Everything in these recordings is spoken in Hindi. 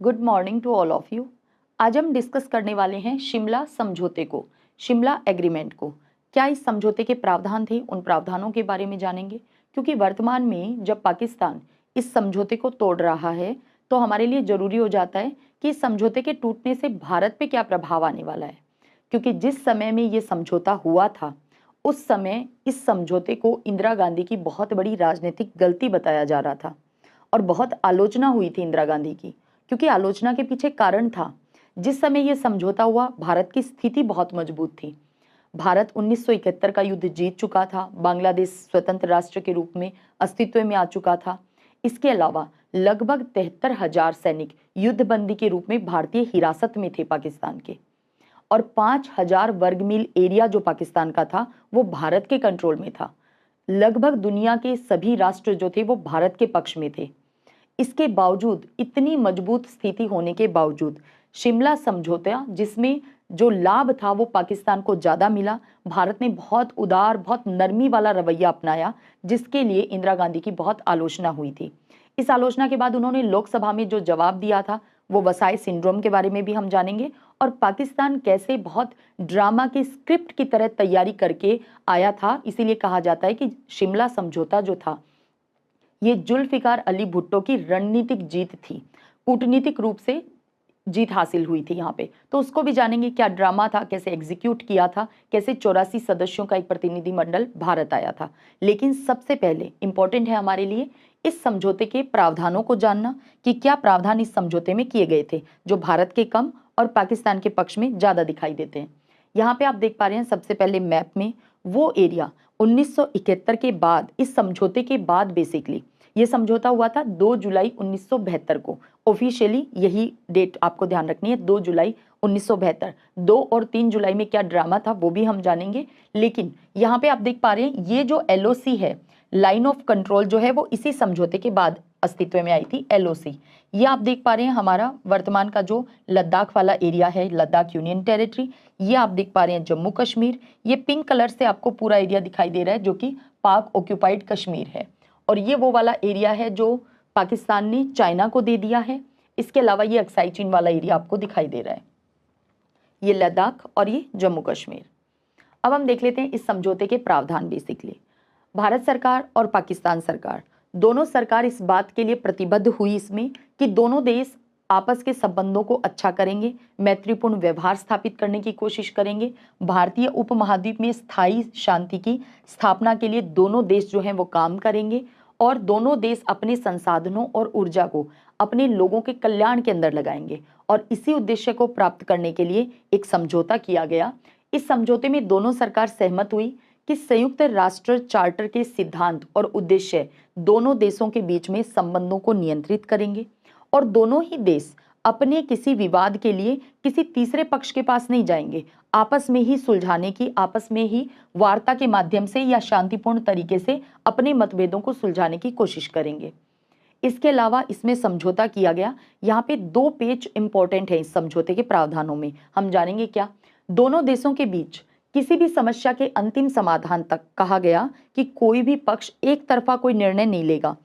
Good morning to all of you. आज हम डिस्कस करने वाले हैं शिमला समझौते को, शिमला एग्रीमेंट को। क्या इस समझौते के प्रावधान थे, उन प्रावधानों के बारे में जानेंगे। क्योंकि वर्तमान में जब पाकिस्तान इस समझौते को तोड़ रहा है तो हमारे लिए जरूरी हो जाता है कि इस समझौते के टूटने से भारत पे क्या प्रभाव आने वाला है। क्योंकि जिस समय में ये समझौता हुआ था उस समय इस समझौते को इंदिरा गांधी की बहुत बड़ी राजनीतिक गलती बताया जा रहा था और बहुत आलोचना हुई थी इंदिरा गांधी की। क्योंकि आलोचना के पीछे कारण था, जिस समय यह समझौता हुआ भारत की स्थिति बहुत मजबूत थी। भारत 1971 का युद्ध जीत चुका था, बांग्लादेश स्वतंत्र राष्ट्र के रूप में अस्तित्व में आ चुका था। इसके अलावा लगभग 73,000 सैनिक युद्धबंदी के रूप में भारतीय हिरासत में थे पाकिस्तान के, और 5,000 वर्ग मील एरिया जो पाकिस्तान का था वो भारत के कंट्रोल में था। लगभग दुनिया के सभी राष्ट्र जो थे वो भारत के पक्ष में थे। इसके बावजूद, इतनी मजबूत स्थिति होने के बावजूद, शिमला समझौता जिसमें जो लाभ था वो पाकिस्तान को ज्यादा मिला, भारत ने बहुत उदार, बहुत नरमी वाला रवैया अपनाया, जिसके लिए इंदिरा गांधी की बहुत आलोचना हुई थी। इस आलोचना के बाद उन्होंने लोकसभा में जो जवाब दिया था वो वसाई सिंड्रोम के बारे में भी हम जानेंगे, और पाकिस्तान कैसे बहुत ड्रामा की स्क्रिप्ट की तरह तैयारी करके आया था। इसीलिए कहा जाता है कि शिमला समझौता जो था ये जुल्फिकार अली भुट्टो की रणनीतिक जीत थी, कूटनीतिक रूप से जीत हासिल हुई थी यहाँ पे। तो उसको भी जानेंगे, क्या ड्रामा था, कैसे एग्जीक्यूट किया था, कैसे 84 सदस्यों का एक प्रतिनिधि मंडल भारत आया था। लेकिन सबसे पहले इंपॉर्टेंट है हमारे लिए इस समझौते के प्रावधानों को जानना कि क्या प्रावधान इस समझौते में किए गए थे जो भारत के कम और पाकिस्तान के पक्ष में ज्यादा दिखाई देते हैं। यहाँ पे आप देख पा रहे हैं सबसे पहले मैप में वो एरिया 1971 के बाद, इस समझौते के बाद बेसिकली ये समझौता हुआ था 2 जुलाई 1972 को। ऑफिशियली यही डेट आपको ध्यान रखनी है, 2 जुलाई 1972। 2 और 3 जुलाई में क्या ड्रामा था वो भी हम जानेंगे। लेकिन यहाँ पे आप देख पा रहे हैं ये जो एलओसी है, लाइन ऑफ कंट्रोल जो है वो इसी समझौते के बाद अस्तित्व में आई थी, एलओसी। ये आप देख पा रहे हैं हमारा वर्तमान का जो लद्दाख वाला एरिया है, लद्दाख यूनियन टेरिटरी। ये आप देख पा रहे हैं जम्मू कश्मीर। ये पिंक कलर से आपको पूरा एरिया दिखाई दे रहा है जो कि पाक ऑक्यूपाइड कश्मीर है, और ये वो वाला एरिया है जो पाकिस्तान ने चाइना को दे दिया है। इसके अलावा ये अक्साई चीन वाला एरिया आपको दिखाई दे रहा है, ये लद्दाख और ये जम्मू कश्मीर। अब हम देख लेते हैं इस समझौते के प्रावधान। बेसिकली भारत सरकार और पाकिस्तान सरकार, दोनों सरकार इस बात के लिए प्रतिबद्ध हुई इसमें कि दोनों देश आपस के संबंधों को अच्छा करेंगे, मैत्रीपूर्ण व्यवहार स्थापित करने की कोशिश करेंगे, भारतीय उपमहाद्वीप में स्थायी शांति की स्थापना के लिए दोनों देश जो हैं वो काम करेंगे, और दोनों देश अपने संसाधनों और ऊर्जा को अपने लोगों के कल्याण के अंदर लगाएंगे। और इसी उद्देश्य को प्राप्त करने के लिए एक समझौता किया गया। इस समझौते में दोनों सरकार सहमत हुई कि संयुक्त राष्ट्र चार्टर के सिद्धांत और उद्देश्य दोनों देशों के बीच में संबंधों को नियंत्रित करेंगे, और दोनों ही देश अपने किसी विवाद के लिए किसी तीसरे पक्ष के पास नहीं जाएंगे, आपस में ही सुलझाने की, आपस में ही वार्ता के माध्यम से या शांतिपूर्ण तरीके से अपने मतभेदों को सुलझाने की कोशिश करेंगे। इसके अलावा इसमें समझौता किया गया, यहाँ पे 2 पेज इंपॉर्टेंट है इस समझौते के प्रावधानों में। हम जानेंगे क्या, दोनों देशों के बीच किसी भी समस्या के अंतिम समाधान तक कहा गया कि कोई भी पक्ष एक तरफा कोई निर्णय नहीं लेगा।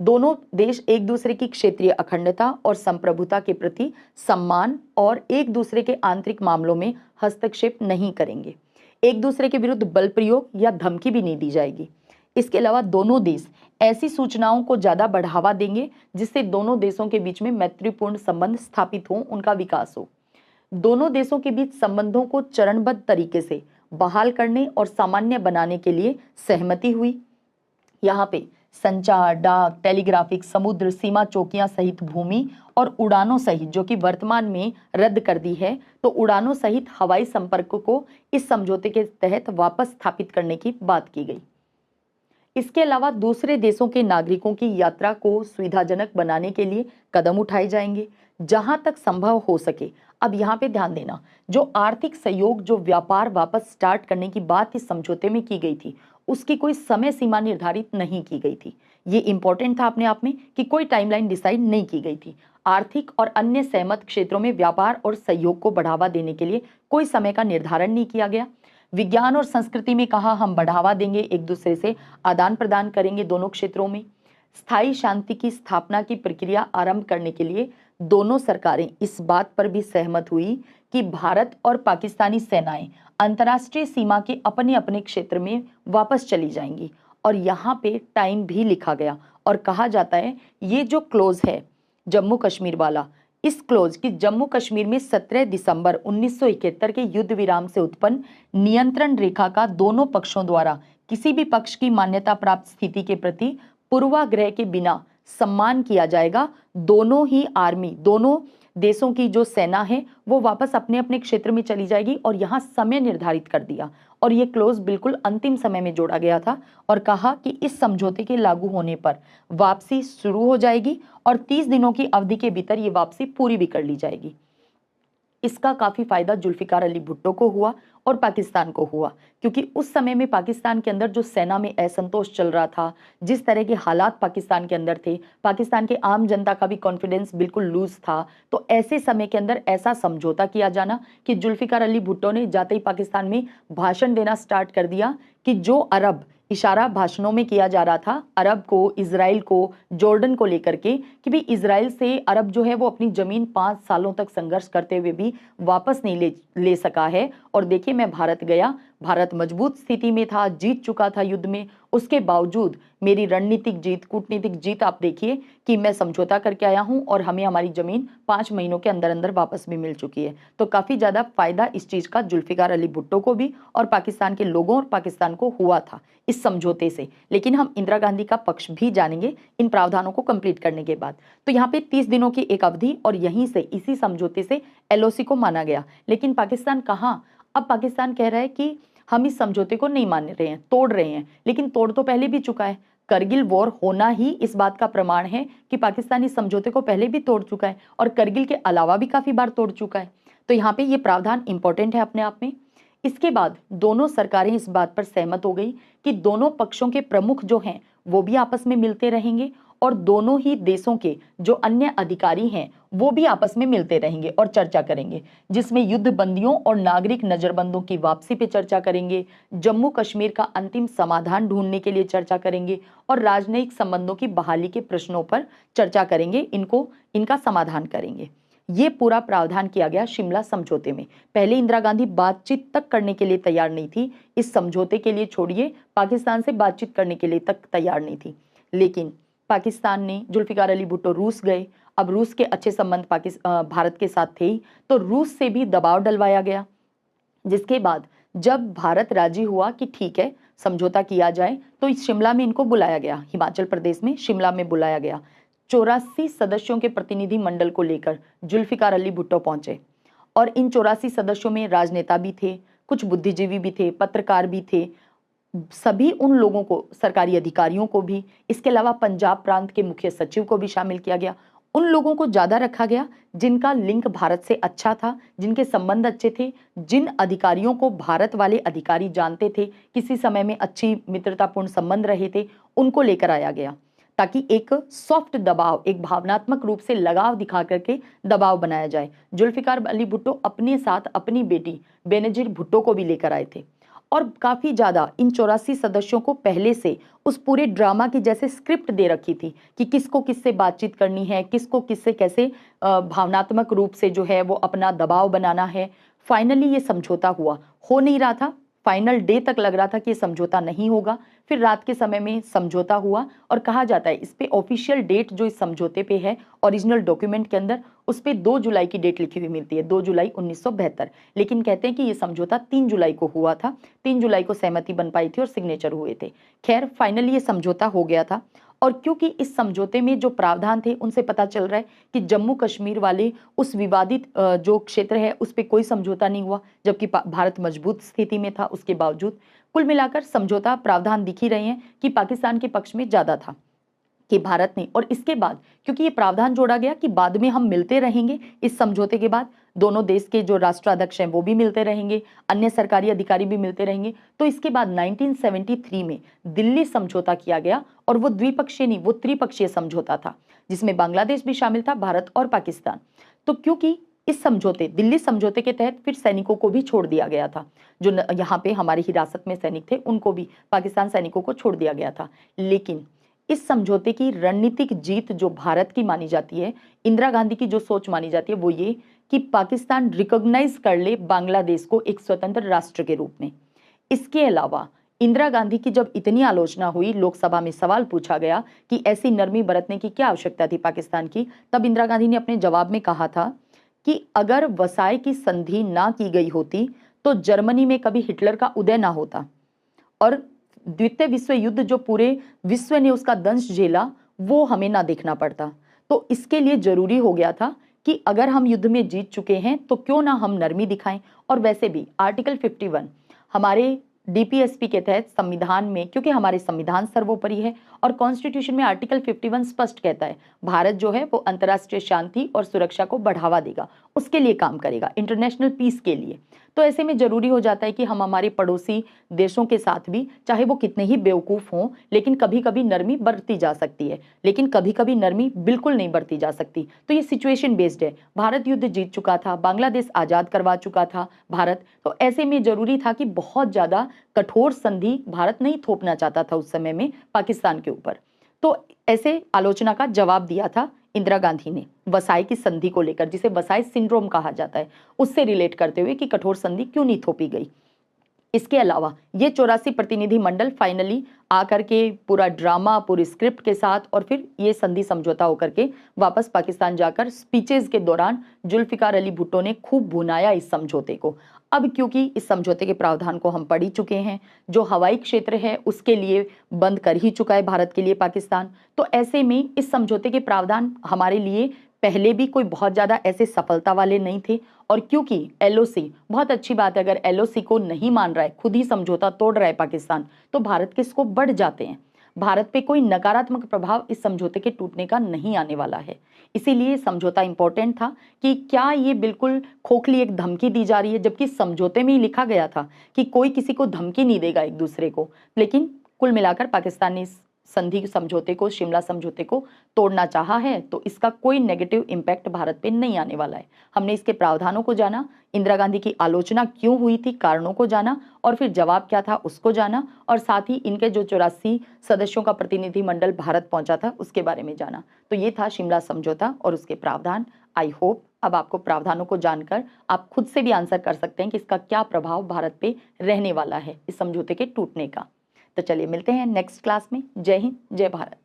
दोनों देश एक दूसरे की क्षेत्रीय अखंडता और संप्रभुता के प्रति सम्मान और एक दूसरे के आंतरिक मामलों में हस्तक्षेप नहीं करेंगे। एक दूसरे के विरुद्ध बल प्रयोग या धमकी भी नहीं दी जाएगी। इसके अलावा दोनों देश ऐसी सूचनाओं को ज्यादा बढ़ावा देंगे जिससे दोनों देशों के बीच में मैत्रीपूर्ण संबंध स्थापित हो, उनका विकास हो। दोनों देशों के बीच संबंधों को चरणबद्ध तरीके से बहाल करने और सामान्य बनाने के लिए सहमति हुई। यहाँ पे संचार, डाक, टेलीग्राफिक, समुद्र सीमा चौकियां सहित भूमि और उड़ानों सहित, जो कि वर्तमान में रद्द कर दी है, तो उड़ानों सहित हवाई संपर्क को इस समझौते के तहत वापस स्थापित करने की बात की गई। इसके अलावा दूसरे देशों के नागरिकों की यात्रा को सुविधाजनक बनाने के लिए कदम उठाए जाएंगे जहां तक संभव हो सके। अब यहाँ पे ध्यान देना, जो आर्थिक सहयोग, जो व्यापार वापस स्टार्ट करने की बात इस समझौते में की गई थी, उसकी कोई समय सीमा निर्धारित नहीं की गई थी। ये इंपॉर्टेंट था अपने आप में कि कोई टाइमलाइन डिसाइड नहीं की गई थी। आर्थिक और अन्य सहमत क्षेत्रों में व्यापार और सहयोग को बढ़ावा देने के लिए कोई समय का निर्धारण नहीं किया गया। विज्ञान और संस्कृति में कहा हम बढ़ावा देंगे, एक दूसरे से आदान प्रदान करेंगे दोनों क्षेत्रों में। स्थायी शांति की स्थापना की प्रक्रिया आरंभ करने के लिए दोनों सरकारें इस बात पर भी सहमत हुई कि भारत और पाकिस्तानी सेनाएं अंतर्राष्ट्रीय सीमा के अपने अपने क्षेत्र में वापस चली जाएंगी। और यहाँ पे टाइम भी लिखा गया और कहा जाता है ये जो क्लोज है जम्मू कश्मीर वाला, इस क्लोज की जम्मू कश्मीर में 17 दिसंबर 1971 के युद्ध विराम से उत्पन्न नियंत्रण रेखा का दोनों पक्षों द्वारा किसी भी पक्ष की मान्यता प्राप्त स्थिति के प्रति पूर्वाग्रह के बिना सम्मान किया जाएगा। दोनों ही आर्मी, दोनों देशों की जो सेना है वो वापस अपने अपने क्षेत्र में चली जाएगी और यहाँ समय निर्धारित कर दिया। और ये क्लोज बिल्कुल अंतिम समय में जोड़ा गया था और कहा कि इस समझौते के लागू होने पर वापसी शुरू हो जाएगी और 30 दिनों की अवधि के भीतर ये वापसी पूरी भी कर ली जाएगी। इसका काफी फायदा जुल्फिकार अली भुट्टो को हुआ और पाकिस्तान को हुआ, क्योंकि उस समय में पाकिस्तान के अंदर जो सेना में असंतोष चल रहा था, जिस तरह के हालात पाकिस्तान के अंदर थे, पाकिस्तान के आम जनता का भी कॉन्फिडेंस बिल्कुल लूज था। तो ऐसे समय के अंदर ऐसा समझौता किया जाना कि जुल्फिकार अली भुट्टो ने जाते ही पाकिस्तान में भाषण देना स्टार्ट कर दिया कि जो अरब, इशारा भाषणों में किया जा रहा था अरब को, इजराइल को, जॉर्डन को लेकर के कि भी इजराइल से अरब जो है वो अपनी जमीन 5 सालों तक संघर्ष करते हुए भी वापस नहीं ले सका है। और देखिए मैं भारत गया, भारत मजबूत स्थिति में था, जीत चुका था युद्ध में, उसके बावजूद मेरी रणनीतिक जीत, कूटनीतिक जीत आप देखिए कि मैं समझौता करके आया हूं और हमें हमारी जमीन 5 महीनों के अंदर अंदर वापस भी मिल चुकी है। तो काफी ज्यादा फायदा इस चीज का जुल्फिकार अली भुट्टो को भी और पाकिस्तान के लोगों और पाकिस्तान को हुआ था इस समझौते से। लेकिन हम इंदिरा गांधी का पक्ष भी जानेंगे इन प्रावधानों को कंप्लीट करने के बाद। तो यहाँ पे 30 दिनों की एक अवधि और यहीं से इसी समझौते से एलओसी को माना गया। लेकिन पाकिस्तान कहाँ, अब पाकिस्तान कह रहा है कि हम इस समझौते को नहीं मान रहे हैं, तोड़ रहे हैं। लेकिन तोड़ तो पहले भी चुका है, करगिल वॉर होना ही इस बात का प्रमाण है कि पाकिस्तान इस समझौते को पहले भी तोड़ चुका है और करगिल के अलावा भी काफी बार तोड़ चुका है। तो यहाँ पे ये प्रावधान इंपॉर्टेंट है अपने आप में। इसके बाद दोनों सरकारें इस बात पर सहमत हो गई कि दोनों पक्षों के प्रमुख जो हैं वो भी आपस में मिलते रहेंगे और दोनों ही देशों के जो अन्य अधिकारी हैं वो भी आपस में मिलते रहेंगे और चर्चा करेंगे, जिसमें युद्ध बंदियों और नागरिक नजरबंदों की वापसी पे चर्चा करेंगे, जम्मू कश्मीर का अंतिम समाधान ढूंढने के लिए चर्चा करेंगे और राजनयिक संबंधों की बहाली के प्रश्नों पर चर्चा करेंगे, इनका समाधान करेंगे। ये पूरा प्रावधान किया गया शिमला समझौते में। पहले इंदिरा गांधी बातचीत तक करने के लिए तैयार नहीं थी, इस समझौते के लिए छोड़िए पाकिस्तान से बातचीत करने के लिए तक तैयार नहीं थी। लेकिन पाकिस्तान ने, जुल्फिकार अली भुट्टो रूस गए, अब रूस के अच्छे संबंध भारत के साथ थे ही, तो रूस से भी दबाव डलवाया गया। जिसके बाद जब भारत राजी हुआ कि ठीक है समझौता किया जाए, तो इस शिमला में इनको बुलाया गया, हिमाचल प्रदेश में शिमला में बुलाया गया। 84 सदस्यों के प्रतिनिधि मंडल को लेकर जुल्फिकार अली भुट्टो पहुंचे और इन 84 सदस्यों में राजनेता भी थे, कुछ बुद्धिजीवी भी थे, पत्रकार भी थे, सभी उन लोगों को, सरकारी अधिकारियों को भी, इसके अलावा पंजाब प्रांत के मुख्य सचिव को भी शामिल किया गया। उन लोगों को ज्यादा रखा गया जिनका लिंक भारत से अच्छा था, जिनके संबंध अच्छे थे, जिन अधिकारियों को भारत वाले अधिकारी जानते थे, किसी समय में अच्छी मित्रतापूर्ण संबंध रहे थे, उनको लेकर आया गया ताकि एक सॉफ्ट दबाव, एक भावनात्मक रूप से लगाव दिखा करके दबाव बनाया जाए। जुल्फिकार अली भुट्टो अपने साथ अपनी बेटी बेनजीर भुट्टो को भी लेकर आए थे और काफी ज्यादा इन 84 सदस्यों को पहले से उस पूरे ड्रामा की जैसे स्क्रिप्ट दे रखी थी कि किसको किससे बातचीत करनी है, किसको किससे कैसे भावनात्मक रूप से जो है वो अपना दबाव बनाना है। फाइनली ये समझौता हुआ, हो नहीं रहा था, फाइनल डे तक लग रहा था कि ये समझौता नहीं होगा, फिर रात के समय में समझौता हुआ और कहा जाता है इस पे ऑफिशियल डेट जो इस समझौते पे है ओरिजिनल डॉक्यूमेंट के अंदर, उस पे 2 जुलाई की डेट लिखी हुई मिलती है, 2 जुलाई 1972। लेकिन कहते हैं कि ये समझौता 3 जुलाई को हुआ था, 3 जुलाई को सहमति बन पाई थी और सिग्नेचर हुए थे। खैर फाइनली ये समझौता हो गया था और क्योंकि इस समझौते में जो प्रावधान थे उनसे पता चल रहा है कि जम्मू कश्मीर वाले उस विवादित जो क्षेत्र है उस पर कोई समझौता नहीं हुआ, जबकि भारत मजबूत स्थिति में था उसके बावजूद। कुल मिलाकर समझौता प्रावधान दिख ही रहे हैं कि पाकिस्तान के पक्ष में ज्यादा था कि भारत ने, और इसके बाद क्योंकि ये प्रावधान जोड़ा गया कि बाद में हम मिलते रहेंगे, इस समझौते के बाद दोनों देश के जो राष्ट्राध्यक्ष हैं वो भी मिलते रहेंगे, अन्य सरकारी अधिकारी भी मिलते रहेंगे। तो इसके बाद 1973 में दिल्ली समझौता किया गया और वो द्विपक्षीय नहीं, वो त्रिपक्षीय समझौता था जिसमें बांग्लादेश भी शामिल था, भारत और पाकिस्तान। तो क्योंकि इस समझौते, दिल्ली समझौते के तहत फिर सैनिकों को भी छोड़ दिया गया था, जो यहाँ पे हमारी हिरासत में सैनिक थे उनको भी, पाकिस्तान सैनिकों को छोड़ दिया गया था। लेकिन इस समझौते की रणनीतिक जीत जो भारत की मानी जाती है, इंदिरा गांधी की जो सोच मानी जाती है वो ये कि पाकिस्तान रिकॉग्नाइज कर ले बांग्लादेश को एक स्वतंत्र राष्ट्र के रूप में। इसके अलावा इंदिरा गांधी की जब इतनी आलोचना हुई, लोकसभा में सवाल पूछा गया कि ऐसी नरमी बरतने की क्या आवश्यकता थी पाकिस्तान की, तब इंदिरा गांधी ने अपने जवाब में कहा था कि अगर वसाई की संधि ना की गई होती तो जर्मनी में कभी हिटलर का उदय ना होता और द्वितीय विश्व युद्ध जो पूरे विश्व ने उसका दंश झेला वो हमें ना देखना पड़ता। तो इसके लिए जरूरी हो गया था कि अगर हम युद्ध में जीत चुके हैं तो क्यों ना हम नरमी दिखाएं। और वैसे भी आर्टिकल 51 हमारे डीपीएसपी के तहत संविधान में, क्योंकि हमारे संविधान सर्वोपरि है और कॉन्स्टिट्यूशन में आर्टिकल 51 स्पष्ट कहता है भारत जो है वो अंतर्राष्ट्रीय शांति और सुरक्षा को बढ़ावा देगा, उसके लिए काम करेगा, इंटरनेशनल पीस के लिए। तो ऐसे में जरूरी हो जाता है कि हम हमारे पड़ोसी देशों के साथ भी, चाहे वो कितने ही बेवकूफ हों, लेकिन कभी कभी नरमी बरती जा सकती है, लेकिन कभी कभी नरमी बिल्कुल नहीं बरती जा सकती। तो ये सिचुएशन बेस्ड है। भारत युद्ध जीत चुका था, बांग्लादेश आजाद करवा चुका था भारत, तो ऐसे में जरूरी था कि बहुत ज्यादा कठोर संधि भारत नहीं थोपना चाहता था उस समय में पाकिस्तान के ऊपर। तो ऐसे आलोचना का जवाब दिया था इंदिरा गांधी ने वसाई की संधि को लेकर, जिसे वसाई सिंड्रोम कहा जाता है, उससे रिलेट करते हुए कि कठोर संधि क्यों नहीं थोपी गई। इसके अलावा ये 84 प्रतिनिधि मंडल फाइनली आकर के पूरा ड्रामा, पूरी स्क्रिप्ट के साथ और फिर ये संधि समझौता होकर के वापस पाकिस्तान जाकर स्पीचेस के दौरान जुल्फिकार अली भुट्टो ने खूब भुनाया इस समझौते को। अब क्योंकि इस समझौते के प्रावधान को हम पढ़ ही चुके हैं, जो हवाई क्षेत्र है उसके लिए बंद कर ही चुका है भारत के लिए पाकिस्तान, तो ऐसे में इस समझौते के प्रावधान हमारे लिए पहले भी कोई बहुत ज्यादा ऐसे सफलता वाले नहीं थे। और क्योंकि एलओसी, बहुत अच्छी बात है, अगर एलओसी को नहीं मान रहा है, खुद ही समझौता तोड़ रहा है पाकिस्तान, तो भारत के स्कोप बढ़ जाते हैं। भारत पे कोई नकारात्मक प्रभाव इस समझौते के टूटने का नहीं आने वाला है। इसीलिए समझौता इंपॉर्टेंट था कि क्या ये बिल्कुल खोखली एक धमकी दी जा रही है, जबकि समझौते में ही लिखा गया था कि कोई किसी को धमकी नहीं देगा एक दूसरे को। लेकिन कुल मिलाकर पाकिस्तान ने इस संधि समझौते को, शिमला समझौते को तोड़ना चाहा है, तो इसका कोई नेगेटिव इम्पैक्ट भारत पे नहीं आने वाला है। हमने इसके प्रावधानों को जाना, इंदिरा गांधी की आलोचना क्यों हुई थी, कारणों को जाना, और फिर जवाब क्या था उसको जाना, और साथ ही इनके जो 84 सदस्यों का प्रतिनिधि मंडल भारत पहुंचा था उसके बारे में जाना। तो ये था शिमला समझौता और उसके प्रावधान। आई होप अब आपको प्रावधानों को जानकर आप खुद से भी आंसर कर सकते हैं कि इसका क्या प्रभाव भारत पे रहने वाला है इस समझौते के टूटने का। तो चलिए मिलते हैं नेक्स्ट क्लास में। जय हिंद, जय भारत।